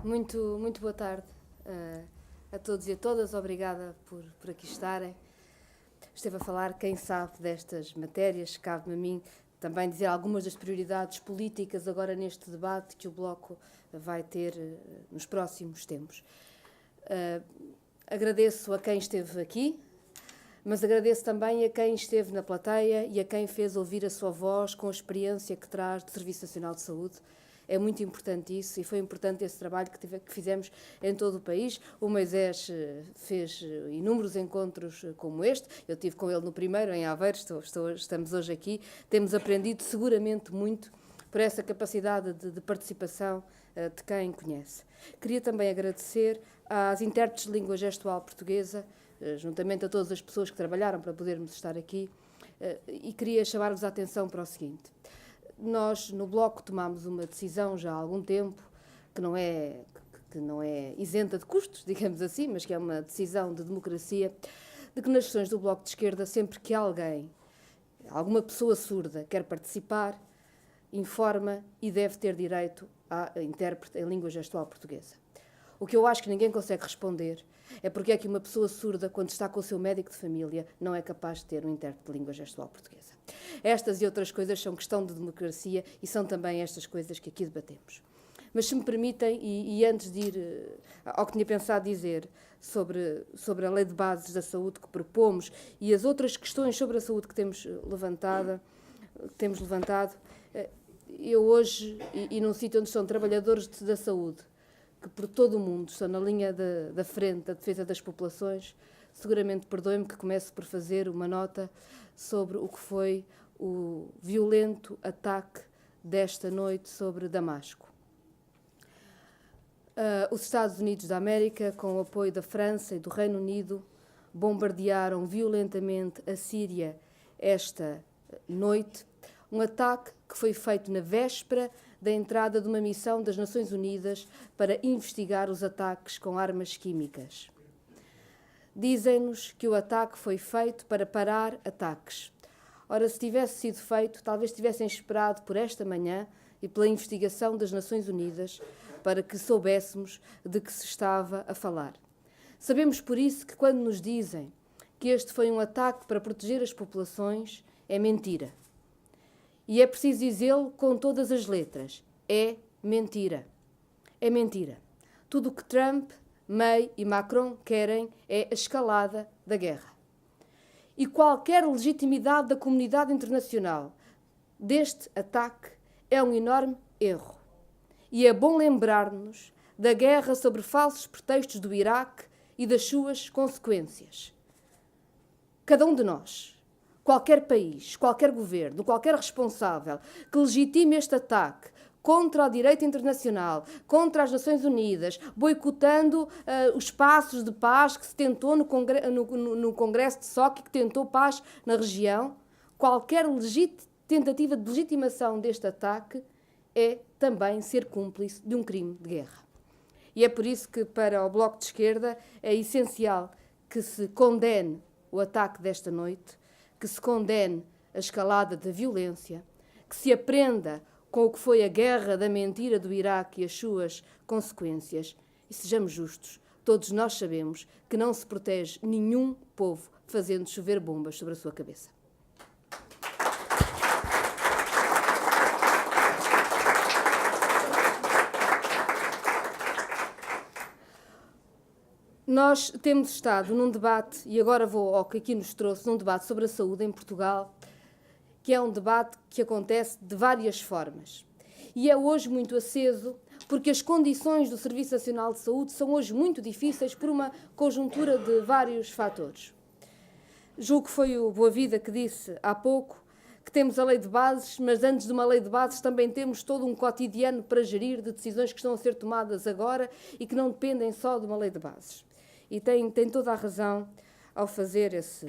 Muito boa tarde a todos e a todas. Obrigada por aqui estarem. Esteve a falar quem sabe destas matérias. Cabe-me a mim também dizer algumas das prioridades políticas agora neste debate que o Bloco vai ter nos próximos tempos. Agradeço a quem esteve aqui, mas agradeço também a quem esteve na plateia e a quem fez ouvir a sua voz com a experiência que traz do Serviço Nacional de Saúde. É muito importante isso e foi importante esse trabalho que fizemos em todo o país. O Moisés fez inúmeros encontros como este. Eu estive com ele no primeiro, em Aveiro, estamos hoje aqui. Temos aprendido seguramente muito por essa capacidade de participação de quem conhece. Queria também agradecer às intérpretes de língua gestual portuguesa, juntamente a todas as pessoas que trabalharam para podermos estar aqui, e queria chamar-vos a atenção para o seguinte. Nós, no Bloco, tomámos uma decisão já há algum tempo, que não é isenta de custos, digamos assim, mas que é uma decisão de democracia, de que nas sessões do Bloco de Esquerda, sempre que alguma pessoa surda quer participar, informa e deve ter direito a intérprete em língua gestual portuguesa. O que eu acho que ninguém consegue responder é porque é que uma pessoa surda, quando está com o seu médico de família, não é capaz de ter um intérprete de língua gestual portuguesa. Estas e outras coisas são questão de democracia e são também estas coisas que aqui debatemos. Mas se me permitem, e antes de ir ao que tinha pensado dizer sobre a Lei de Bases da Saúde que propomos e as outras questões sobre a saúde que temos levantado, eu hoje, e num sítio onde estão trabalhadores da saúde, que por todo o mundo estão na linha da frente da defesa das populações, seguramente perdoem-me que comece por fazer uma nota sobre o que foi o violento ataque desta noite sobre Damasco. Os Estados Unidos da América, com o apoio da França e do Reino Unido, bombardearam violentamente a Síria esta noite, um ataque que foi feito na véspera da entrada de uma missão das Nações Unidas para investigar os ataques com armas químicas. Dizem-nos que o ataque foi feito para parar ataques. Ora, se tivesse sido feito, talvez tivessem esperado por esta manhã e pela investigação das Nações Unidas para que soubéssemos de que se estava a falar. Sabemos por isso que quando nos dizem que este foi um ataque para proteger as populações, é mentira. E é preciso dizê-lo com todas as letras. É mentira. É mentira. Tudo o que Trump, May e Macron querem é a escalada da guerra. E qualquer legitimidade da comunidade internacional deste ataque é um enorme erro. E é bom lembrar-nos da guerra sobre falsos pretextos do Iraque e das suas consequências. Cada um de nós, qualquer país, qualquer governo, qualquer responsável que legitime este ataque contra o direito internacional, contra as Nações Unidas, boicotando os passos de paz que se tentou no Congresso de Sochi, que tentou paz na região, qualquer tentativa de legitimação deste ataque é também ser cúmplice de um crime de guerra. E é por isso que, para o Bloco de Esquerda, é essencial que se condene o ataque desta noite, que se condene a escalada da violência, que se aprenda com o que foi a guerra da mentira do Iraque e as suas consequências. E sejamos justos, todos nós sabemos que não se protege nenhum povo fazendo chover bombas sobre a sua cabeça. Nós temos estado num debate, e agora vou ao que aqui nos trouxe, num debate sobre a saúde em Portugal, que é um debate que acontece de várias formas. E é hoje muito aceso, porque as condições do Serviço Nacional de Saúde são hoje muito difíceis por uma conjuntura de vários fatores. Julgo que foi o Boa Vida que disse há pouco que temos a lei de bases, mas antes de uma lei de bases também temos todo um cotidiano para gerir de decisões que estão a ser tomadas agora e que não dependem só de uma lei de bases. E tem toda a razão ao fazer este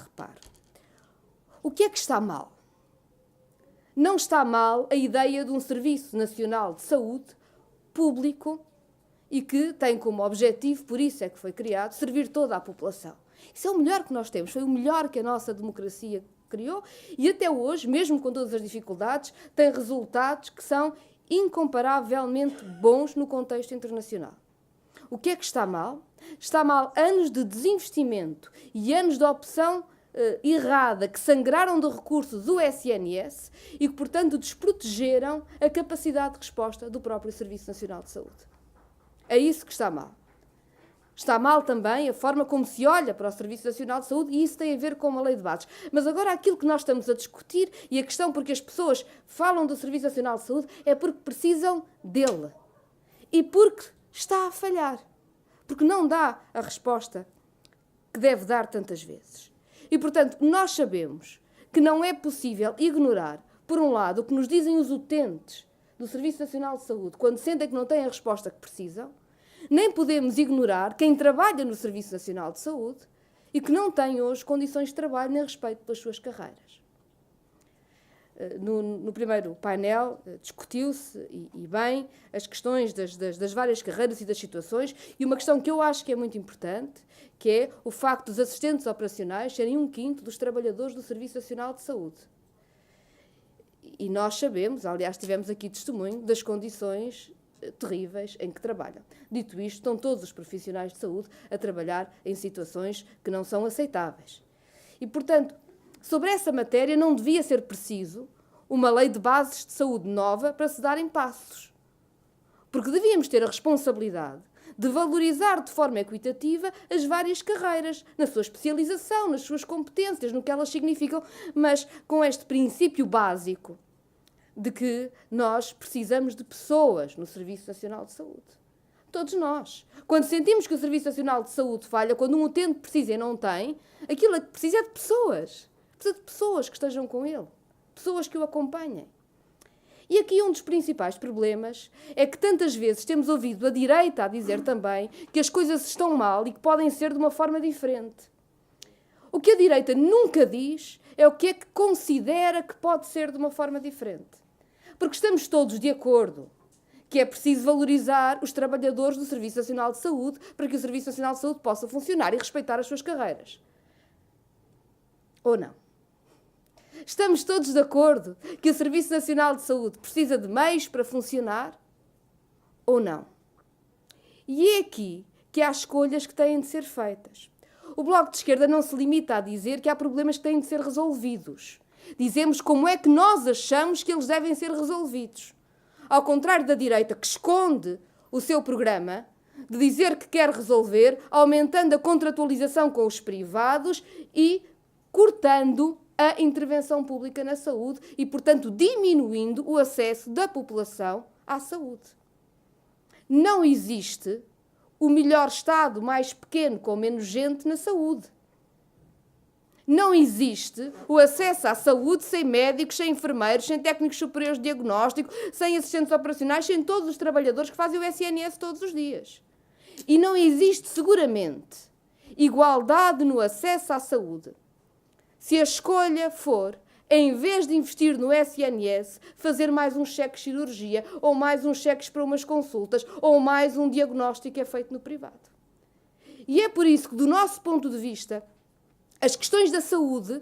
reparo. O que é que está mal? Não está mal a ideia de um Serviço Nacional de Saúde público e que tem como objetivo, por isso é que foi criado, servir toda a população. Isso é o melhor que nós temos, foi o melhor que a nossa democracia criou e até hoje, mesmo com todas as dificuldades, tem resultados que são incomparavelmente bons no contexto internacional. O que é que está mal? Está mal anos de desinvestimento e anos de opção errada que sangraram de recursos do SNS e que, portanto, desprotegeram a capacidade de resposta do próprio Serviço Nacional de Saúde. É isso que está mal. Está mal também a forma como se olha para o Serviço Nacional de Saúde e isso tem a ver com uma lei de bases. Mas agora aquilo que nós estamos a discutir e a questão porque as pessoas falam do Serviço Nacional de Saúde é porque precisam dele e porque está a falhar, porque não dá a resposta que deve dar tantas vezes. E, portanto, nós sabemos que não é possível ignorar, por um lado, o que nos dizem os utentes do Serviço Nacional de Saúde quando sentem que não têm a resposta que precisam, nem podemos ignorar quem trabalha no Serviço Nacional de Saúde e que não tem hoje condições de trabalho nem respeito pelas suas carreiras. No primeiro painel discutiu-se, e bem, as questões das várias carreiras e das situações, e uma questão que eu acho que é muito importante, que é o facto dos assistentes operacionais serem 1/5 dos trabalhadores do Serviço Nacional de Saúde. E nós sabemos, aliás, tivemos aqui testemunho das condições terríveis em que trabalham. Dito isto, estão todos os profissionais de saúde a trabalhar em situações que não são aceitáveis. E, portanto, sobre essa matéria não devia ser preciso uma lei de bases de saúde nova para se darem passos. Porque devíamos ter a responsabilidade de valorizar de forma equitativa as várias carreiras, na sua especialização, nas suas competências, no que elas significam, mas com este princípio básico de que nós precisamos de pessoas no Serviço Nacional de Saúde. Todos nós. Quando sentimos que o Serviço Nacional de Saúde falha, quando um utente precisa e não tem, aquilo que precisa é de pessoas. Precisa de pessoas que estejam com ele. Pessoas que o acompanhem. E aqui um dos principais problemas é que tantas vezes temos ouvido a direita a dizer também que as coisas estão mal e que podem ser de uma forma diferente. O que a direita nunca diz é o que é que considera que pode ser de uma forma diferente. Porque estamos todos de acordo que é preciso valorizar os trabalhadores do Serviço Nacional de Saúde para que o Serviço Nacional de Saúde possa funcionar e respeitar as suas carreiras. Ou não? Estamos todos de acordo que o Serviço Nacional de Saúde precisa de meios para funcionar? Ou não? E é aqui que há escolhas que têm de ser feitas. O Bloco de Esquerda não se limita a dizer que há problemas que têm de ser resolvidos. Dizemos como é que nós achamos que eles devem ser resolvidos. Ao contrário da direita, que esconde o seu programa de dizer que quer resolver, aumentando a contratualização com os privados e cortando a intervenção pública na saúde e, portanto, diminuindo o acesso da população à saúde. Não existe o melhor Estado mais pequeno com menos gente na saúde. Não existe o acesso à saúde sem médicos, sem enfermeiros, sem técnicos superiores de diagnóstico, sem assistentes operacionais, sem todos os trabalhadores que fazem o SNS todos os dias. E não existe, seguramente, igualdade no acesso à saúde se a escolha for, em vez de investir no SNS, fazer mais uns cheques de cirurgia, ou mais uns cheques para umas consultas, ou mais um diagnóstico que é feito no privado. E é por isso que, do nosso ponto de vista, as questões da saúde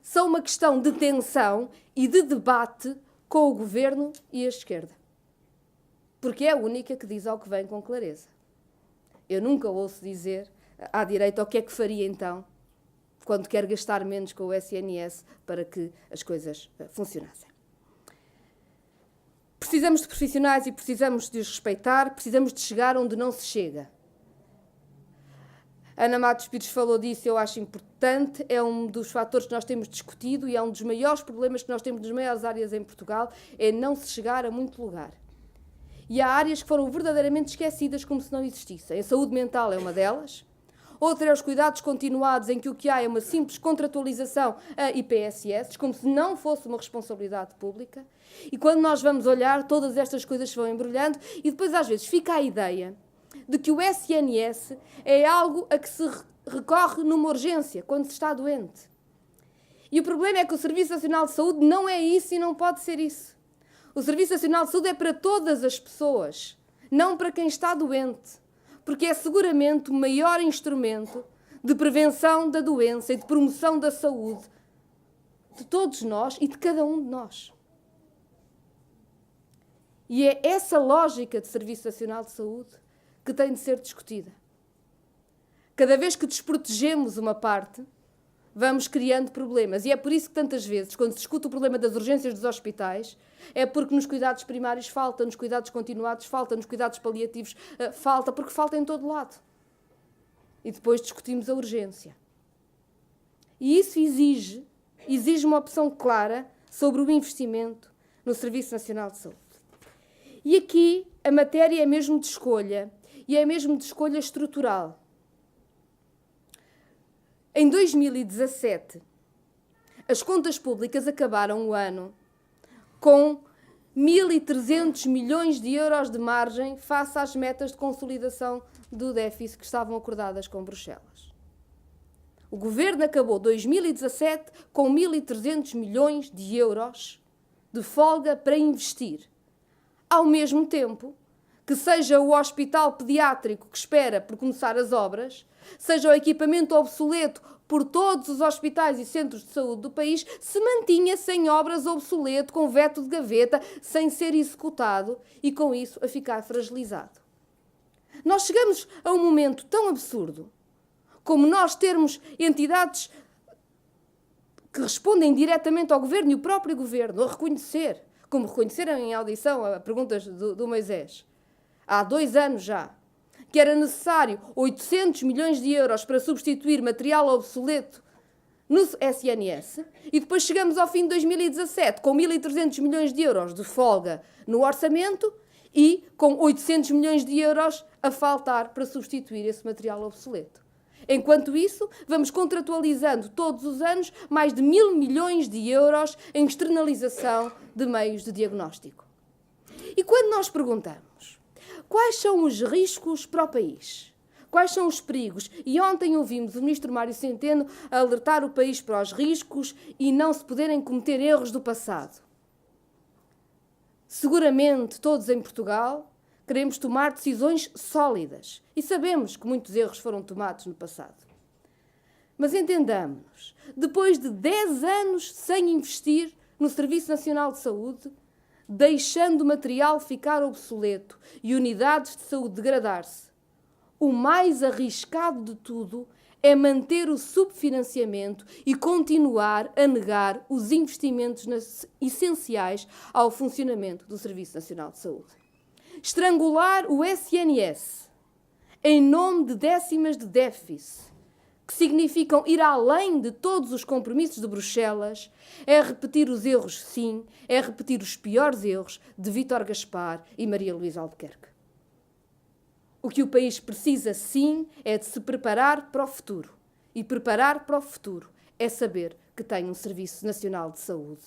são uma questão de tensão e de debate com o governo e a esquerda. Porque é a única que diz ao que vem com clareza. Eu nunca ouço dizer à direita o que é que faria então, quando quer gastar menos com o SNS para que as coisas funcionassem. Precisamos de profissionais e precisamos de os respeitar, precisamos de chegar onde não se chega. Ana Matos Pires falou disso, eu acho importante, é um dos fatores que nós temos discutido e é um dos maiores problemas que nós temos nas maiores áreas em Portugal, é não se chegar a muito lugar. E há áreas que foram verdadeiramente esquecidas como se não existissem. A saúde mental é uma delas. Outra é os cuidados continuados, em que o que há é uma simples contratualização a IPSS, como se não fosse uma responsabilidade pública. E quando nós vamos olhar, todas estas coisas se vão embrulhando e depois às vezes fica a ideia de que o SNS é algo a que se recorre numa urgência, quando se está doente. E o problema é que o Serviço Nacional de Saúde não é isso e não pode ser isso. O Serviço Nacional de Saúde é para todas as pessoas, não para quem está doente, porque é seguramente o maior instrumento de prevenção da doença e de promoção da saúde de todos nós e de cada um de nós. E é essa lógica de Serviço Nacional de Saúde que tem de ser discutida. Cada vez que desprotegemos uma parte, vamos criando problemas. E é por isso que tantas vezes, quando se discute o problema das urgências dos hospitais, é porque nos cuidados primários falta, nos cuidados continuados falta, nos cuidados paliativos falta, porque falta em todo lado. E depois discutimos a urgência. E isso exige uma opção clara sobre o investimento no Serviço Nacional de Saúde. E aqui a matéria é mesmo de escolha, e é mesmo de escolha estrutural. Em 2017, as contas públicas acabaram o ano com 1.300 milhões de euros de margem face às metas de consolidação do déficit que estavam acordadas com Bruxelas. O Governo acabou 2017 com 1.300 milhões de euros de folga para investir. Ao mesmo tempo que seja o hospital pediátrico que espera por começar as obras, seja o equipamento obsoleto por todos os hospitais e centros de saúde do país, se mantinha sem obras obsoleto, com veto de gaveta, sem ser executado e, com isso, a ficar fragilizado. Nós chegamos a um momento tão absurdo como nós termos entidades que respondem diretamente ao Governo e o próprio Governo a reconhecer, como reconheceram em audição a perguntas do Moisés, há 2 anos já, que era necessário 800 milhões de euros para substituir material obsoleto no SNS, e depois chegamos ao fim de 2017 com 1.300 milhões de euros de folga no orçamento e com 800 milhões de euros a faltar para substituir esse material obsoleto. Enquanto isso, vamos contratualizando todos os anos mais de 1.000 milhões de euros em externalização de meios de diagnóstico. E quando nós perguntamos quais são os riscos para o país, quais são os perigos, e ontem ouvimos o ministro Mário Centeno alertar o país para os riscos e não se poderem cometer erros do passado. Seguramente todos em Portugal queremos tomar decisões sólidas e sabemos que muitos erros foram tomados no passado. Mas entendamos, depois de 10 anos sem investir no Serviço Nacional de Saúde, deixando o material ficar obsoleto e unidades de saúde degradar-se, o mais arriscado de tudo é manter o subfinanciamento e continuar a negar os investimentos essenciais ao funcionamento do Serviço Nacional de Saúde. Estrangular o SNS em nome de décimas de déficit, que significam ir além de todos os compromissos de Bruxelas, é repetir os erros, sim, é repetir os piores erros de Vítor Gaspar e Maria Luísa Albuquerque. O que o país precisa, sim, é de se preparar para o futuro. E preparar para o futuro é saber que tem um Serviço Nacional de Saúde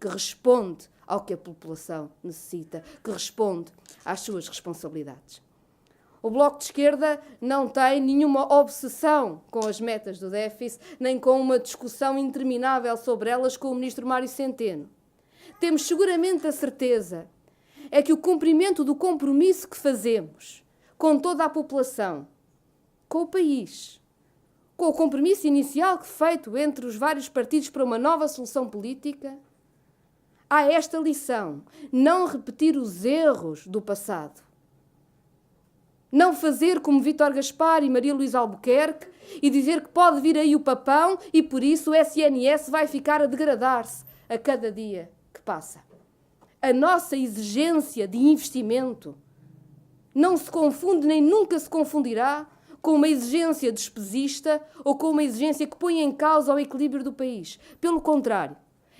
que responde ao que a população necessita, que responde às suas responsabilidades. O Bloco de Esquerda não tem nenhuma obsessão com as metas do déficit, nem com uma discussão interminável sobre elas com o ministro Mário Centeno. Temos seguramente a certeza é que o cumprimento do compromisso que fazemos com toda a população, com o país, com o compromisso inicial feito entre os vários partidos para uma nova solução política, há esta lição: não repetir os erros do passado. Não fazer como Vítor Gaspar e Maria Luísa Albuquerque e dizer que pode vir aí o papão e por isso o SNS vai ficar a degradar-se a cada dia que passa. A nossa exigência de investimento não se confunde nem nunca se confundirá com uma exigência despesista ou com uma exigência que põe em causa o equilíbrio do país. Pelo contrário,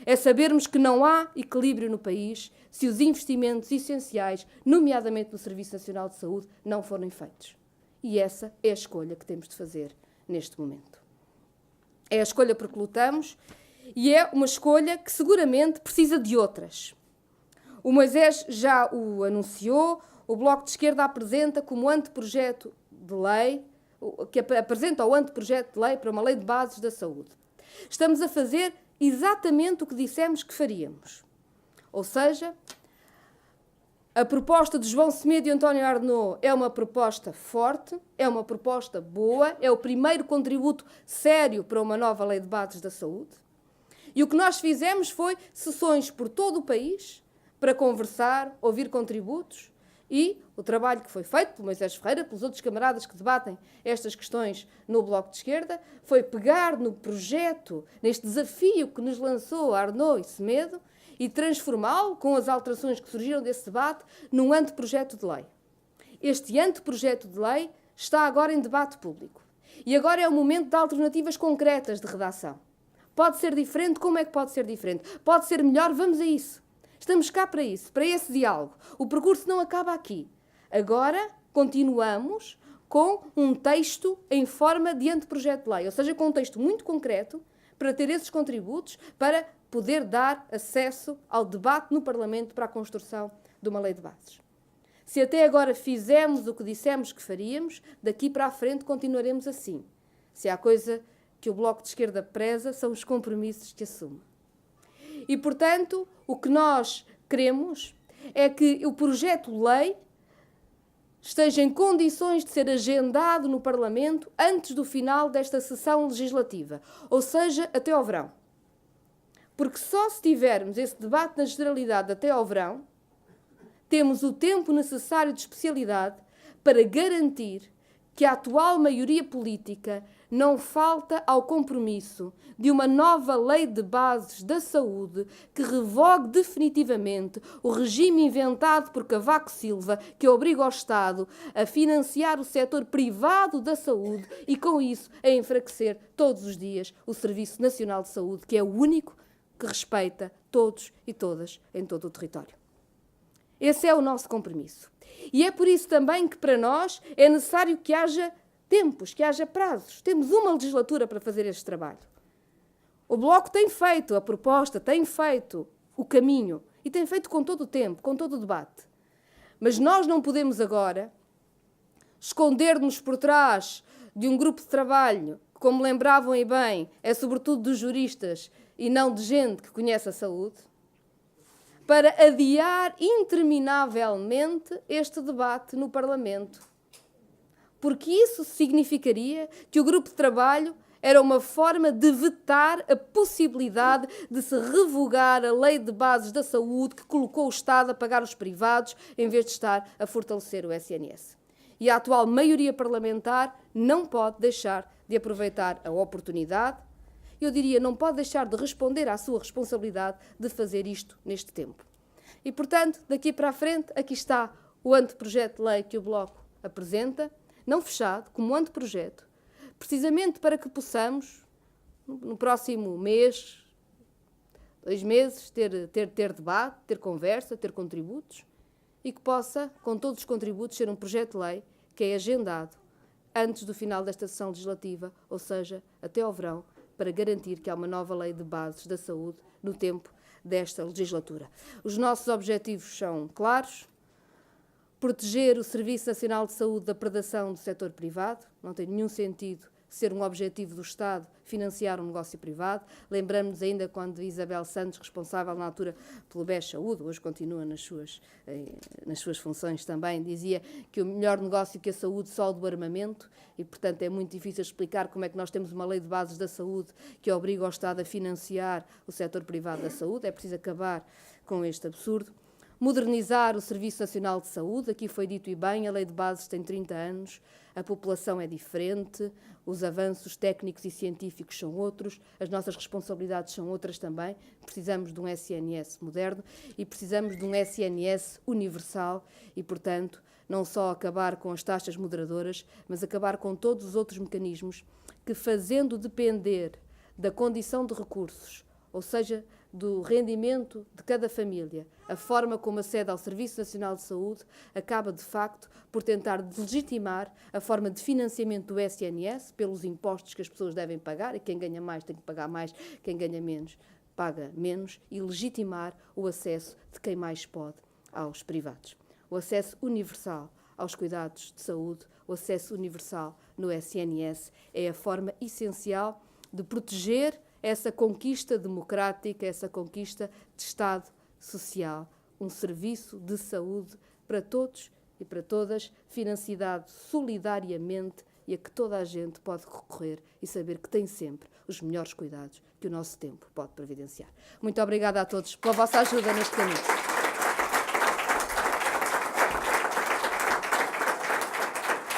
é sabermos que não há equilíbrio no país se os investimentos essenciais, nomeadamente no Serviço Nacional de Saúde, não forem feitos. E essa é a escolha que temos de fazer neste momento. É a escolha porque lutamos e é uma escolha que seguramente precisa de outras. O Moisés já o anunciou, o Bloco de Esquerda apresenta como anteprojeto de lei, que apresenta o anteprojeto de lei para uma lei de bases da saúde. Estamos a fazer exatamente o que dissemos que faríamos. Ou seja, a proposta de João Semedo e António Arnaud é uma proposta forte, é uma proposta boa, é o primeiro contributo sério para uma nova lei de bases da saúde. E o que nós fizemos foi sessões por todo o país para conversar, ouvir contributos, e o trabalho que foi feito pelo Moisés Ferreira, pelos outros camaradas que debatem estas questões no Bloco de Esquerda, foi pegar no projeto, neste desafio que nos lançou Arnaud e Semedo, e transformá-lo, com as alterações que surgiram desse debate, num anteprojeto de lei. Este anteprojeto de lei está agora em debate público. E agora é o momento de alternativas concretas de redação. Pode ser diferente? Como é que pode ser diferente? Pode ser melhor? Vamos a isso. Estamos cá para isso, para esse diálogo. O percurso não acaba aqui. Agora continuamos com um texto em forma de anteprojeto de lei, ou seja, com um texto muito concreto para ter esses contributos, para poder dar acesso ao debate no Parlamento para a construção de uma lei de bases. Se até agora fizemos o que dissemos que faríamos, daqui para a frente continuaremos assim. Se há coisa que o Bloco de Esquerda preza, são os compromissos que assume. E, portanto, o que nós queremos é que o projeto de lei esteja em condições de ser agendado no Parlamento antes do final desta sessão legislativa, ou seja, até ao verão. Porque só se tivermos esse debate na generalidade até ao verão, temos o tempo necessário de especialidade para garantir que a atual maioria política não falta ao compromisso de uma nova lei de bases da saúde que revogue definitivamente o regime inventado por Cavaco Silva, que obriga o Estado a financiar o setor privado da saúde e, com isso, a enfraquecer todos os dias o Serviço Nacional de Saúde, que é o único que respeita todos e todas em todo o território. Esse é o nosso compromisso. E é por isso também que, para nós, é necessário que haja tempos, que haja prazos. Temos uma legislatura para fazer este trabalho. O Bloco tem feito a proposta, tem feito o caminho e tem feito com todo o tempo, com todo o debate. Mas nós não podemos agora esconder-nos por trás de um grupo de trabalho que, como lembravam e bem, é sobretudo dos juristas e não de gente que conhece a saúde, para adiar interminavelmente este debate no Parlamento. Porque isso significaria que o grupo de trabalho era uma forma de vetar a possibilidade de se revogar a lei de bases da saúde que colocou o Estado a pagar os privados em vez de estar a fortalecer o SNS. E a atual maioria parlamentar não pode deixar de aproveitar a oportunidade, eu diria, não pode deixar de responder à sua responsabilidade de fazer isto neste tempo. E, portanto, daqui para a frente, aqui está o anteprojeto de lei que o Bloco apresenta, não fechado, como anteprojeto, precisamente para que possamos, no próximo mês, 2 meses, ter debate, ter conversa, ter contributos, e que possa, com todos os contributos, ser um projeto de lei que é agendado antes do final desta sessão legislativa, ou seja, até ao verão, para garantir que há uma nova lei de bases da saúde no tempo desta legislatura. Os nossos objetivos são claros: proteger o Serviço Nacional de Saúde da predação do setor privado. Não tem nenhum sentido ser um objetivo do Estado financiar um negócio privado. Lembramos-nos ainda quando Isabel Santos, responsável na altura pelo BES Saúde, hoje continua nas suas funções também, dizia que o melhor negócio que a saúde só o do armamento, e portanto é muito difícil explicar como é que nós temos uma lei de bases da saúde que obriga o Estado a financiar o setor privado da saúde. É preciso acabar com este absurdo. Modernizar o Serviço Nacional de Saúde, aqui foi dito e bem, a lei de bases tem 30 anos, a população é diferente, os avanços técnicos e científicos são outros, as nossas responsabilidades são outras também. Precisamos de um SNS moderno e precisamos de um SNS universal e, portanto, não só acabar com as taxas moderadoras, mas acabar com todos os outros mecanismos que, fazendo depender da condição de recursos, ou seja, do rendimento de cada família, a forma como acede ao Serviço Nacional de Saúde acaba, de facto, por tentar deslegitimar a forma de financiamento do SNS pelos impostos que as pessoas devem pagar, e quem ganha mais tem que pagar mais, quem ganha menos paga menos, e legitimar o acesso de quem mais pode aos privados. O acesso universal aos cuidados de saúde, o acesso universal no SNS é a forma essencial de proteger essa conquista democrática, essa conquista de Estado social, um serviço de saúde para todos e para todas, financiado solidariamente e a que toda a gente pode recorrer e saber que tem sempre os melhores cuidados que o nosso tempo pode providenciar. Muito obrigada a todos pela vossa ajuda neste caminho.